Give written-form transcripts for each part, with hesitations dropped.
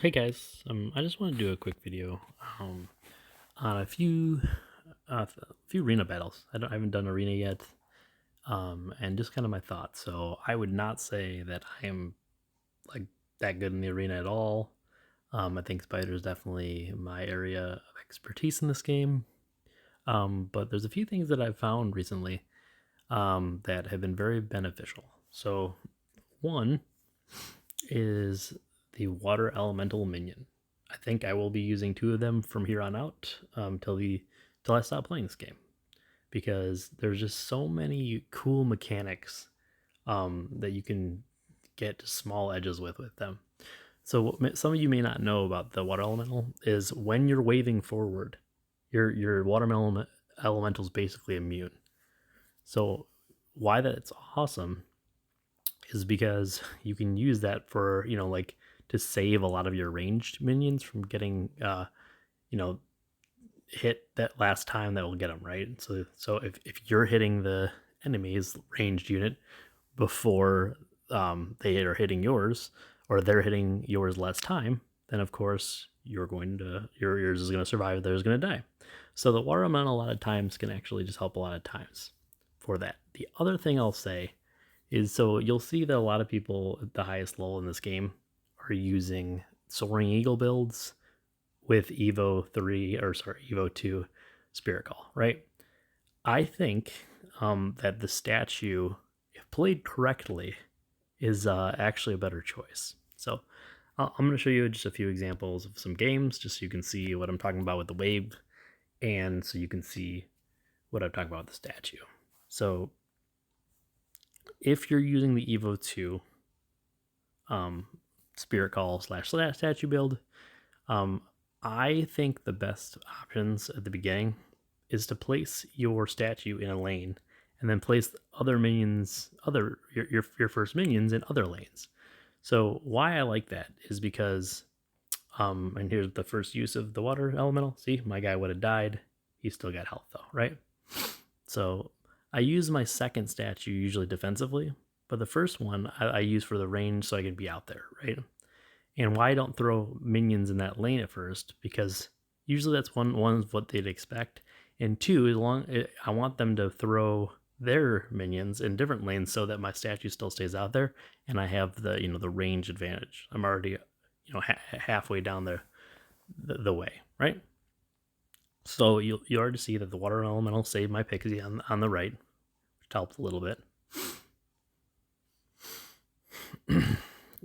Hey guys, I just want to do a quick video on a few arena battles. I haven't done arena yet, and just kind of my thoughts. So I would not say that I am like that good in the arena at all. I think Spider is definitely my area of expertise in this game. But there's a few things that I've found recently that have been very beneficial. So one is the water elemental minion. I think I will be using two of them from here on out till I stop playing this game because there's just so many cool mechanics that you can get small edges with them. So what some of you may not know about the water elemental is when you're waving forward, your water elemental is basically immune. So why that's awesome is because you can use that for like to save a lot of your ranged minions from getting you know hit that last time that will get them right. So if you're hitting the enemy's ranged unit before they are hitting yours, or they're hitting yours less time, then of course yours is going to survive, theirs is going to die. So the water elemental a lot of times can actually just help a lot of times for that. The other thing I'll say is, so you'll see that a lot of people at the highest level in this game are using soaring eagle builds with Evo 3 or sorry, Evo 2 Spirit Call, right? I think that the statue, if played correctly, is actually a better choice. So I'm going to show you just a few examples of some games just so you can see what I'm talking about with the wave, and so you can see what I'm talking about with the statue. So if you're using the Evo 2 Spirit Call / statue build, I think the best options at the beginning is to place your statue in a lane and then place other minions, your first minions in other lanes. So why I like that is because, and here's the first use of the water elemental. See, my guy would have died. He still got health though, right? So I use my second statue usually defensively, but the first one I use for the range so I can be out there, right? And why I don't throw minions in that lane at first, because usually that's one of what they'd expect, and two, I want them to throw their minions in different lanes so that my statue still stays out there and I have the range advantage. I'm already halfway down the way, right? So you already see that the water elemental saved my pixie on the right, which helped a little bit.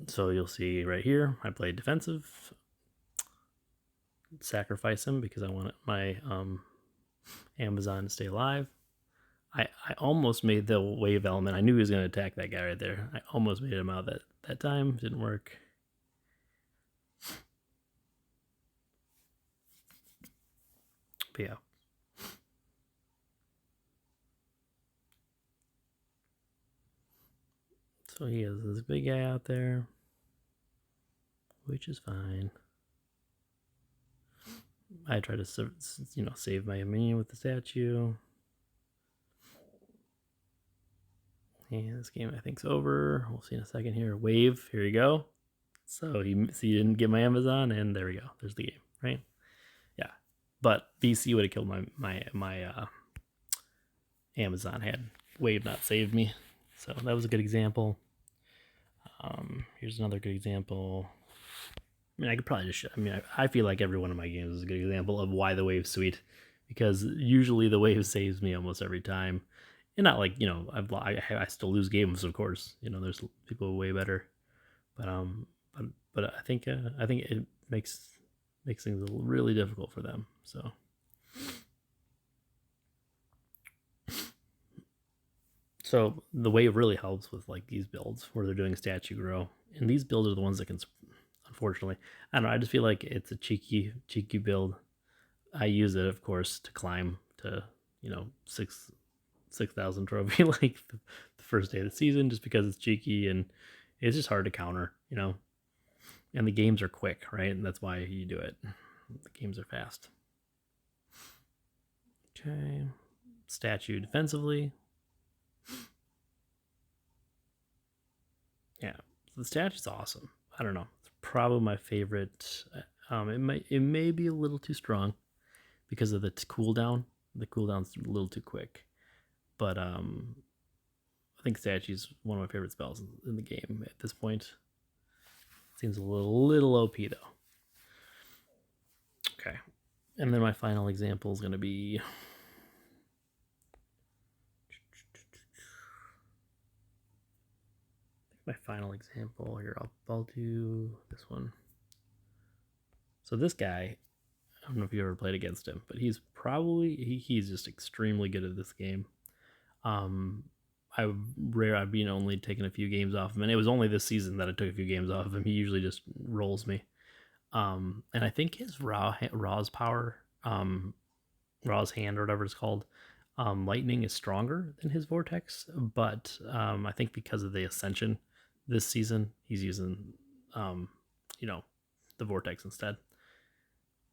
So you'll see right here, I played defensive, sacrifice him because I want my Amazon to stay alive. I almost made the wave element. I knew he was going to attack that guy right there. I almost made him out that time. Didn't work. But yeah. So he has this big guy out there, which is fine. I try to save my minion with the statue. And this game I think's over. We'll see in a second here. Wave, here you go. So he didn't get my Amazon, and there we go. There's the game, right? Yeah. But VC would have killed my Amazon had Wave not saved me. So that was a good example. Here's another good example. I mean, I could probably just. I feel like every one of my games is a good example of why the Wave's sweet, because usually the Wave saves me almost every time. And not like I still lose games, of course. There's people way better, but I think it makes things really difficult for them. So the wave really helps with like these builds where they're doing statue grow, and these builds are the ones that can, unfortunately, I don't know. I just feel like it's a cheeky build. I use it, of course, to climb to 6,000 trophy like the first day of the season, just because it's cheeky and it's just hard to counter, and the games are quick, right? And that's why you do it. The games are fast. Okay, statue defensively. Yeah, so the statue's awesome. I don't know. probably my favorite. It may be a little too strong because of the cooldown. The cooldown's a little too quick, but I think statue's one of my favorite spells in the game at this point. Seems a little OP though. Okay, and then my final example is going to be my final example here. I'll do this one. So this guy, I don't know if you ever played against him, but he's he's just extremely good at this game. I've been only taking a few games off him, and it was only this season that I took a few games off of him. He usually just rolls me. And I think his Raw's power, Raw's hand or whatever it's called, lightning is stronger than his vortex, but I think because of the ascension this season, he's using, you know, the vortex instead,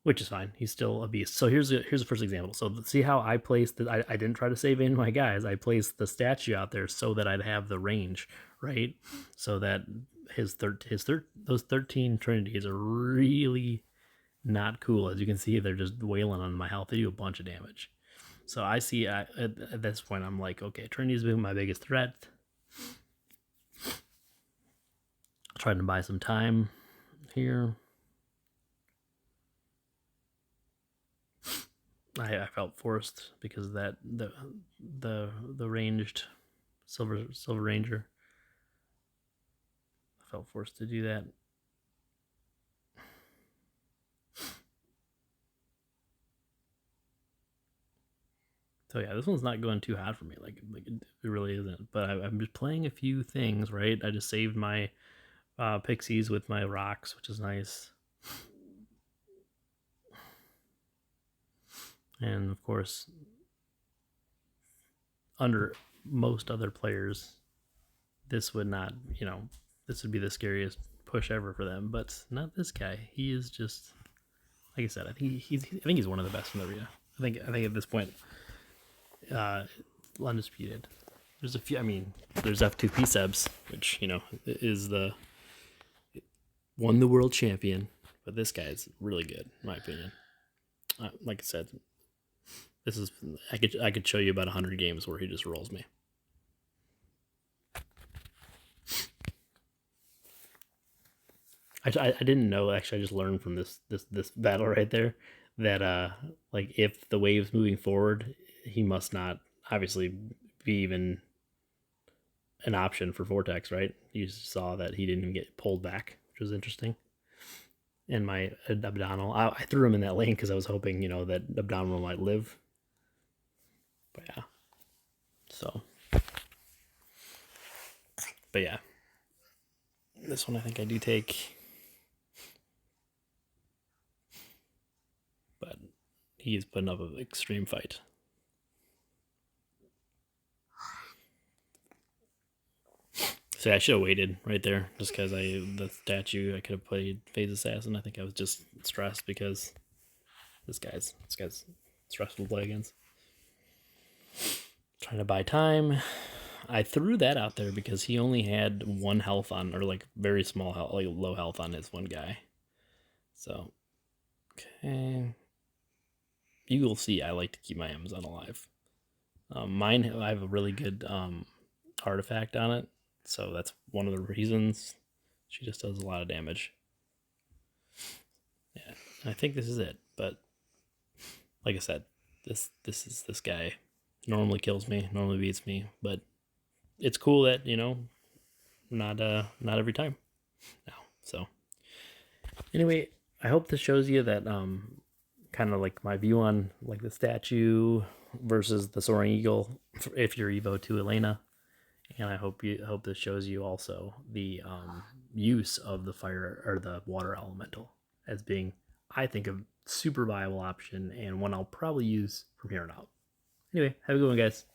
which is fine. He's still a beast. So here's the first example. So see how I placed that? I didn't try to save any of my guys. I placed the statue out there so that I'd have the range, right? So that those 13 trinities are really not cool. As you can see, they're just wailing on my health. They do a bunch of damage. So I see at this point, I'm like, okay, Trinity's been my biggest threat. Trying to buy some time here. I felt forced because of that the ranged silver ranger. I felt forced to do that. So yeah, this one's not going too hot for me. Like it really isn't. But I'm just playing a few things, right? I just saved my pixies with my rocks, which is nice. And of course, under most other players, this would not, this would be the scariest push ever for them. But not this guy. He is just, like I said, I think he's one of the best in the arena. I think at this point, undisputed. There's a few. I mean, there's F2P Sebs, which is won the world champion, but this guy's really good, in my opinion. Like I said, this is I could show you about 100 games where he just rolls me. I didn't know, actually. I just learned from this battle right there that like if the wave's moving forward, he must not obviously be even an option for Vortex, right? You saw that he didn't even get pulled back, which was interesting. And my abdominal, I threw him in that lane because I was hoping, that abdominal might live. But yeah. So. But yeah. This one I think I do take. But he's putting up an extreme fight. So I should have waited right there, just because the statue I could have played Phase Assassin. I think I was just stressed because this guy's stressful to play against. Trying to buy time. I threw that out there because he only had 1 health on, or like very small health, like low health on his one guy. So, okay. You will see I like to keep my Amazon alive. Mine, I have a really good artifact on it. So that's one of the reasons. She just does a lot of damage. Yeah, I think this is it. But like I said, this guy normally kills me, normally beats me. But it's cool that not every time now. So anyway, I hope this shows you that kind of like my view on like the statue versus the soaring eagle if you're Evo to Elena. And I hope this shows you also the use of the fire or the water elemental as being, I think, a super viable option and one I'll probably use from here on out. Anyway, have a good one, guys.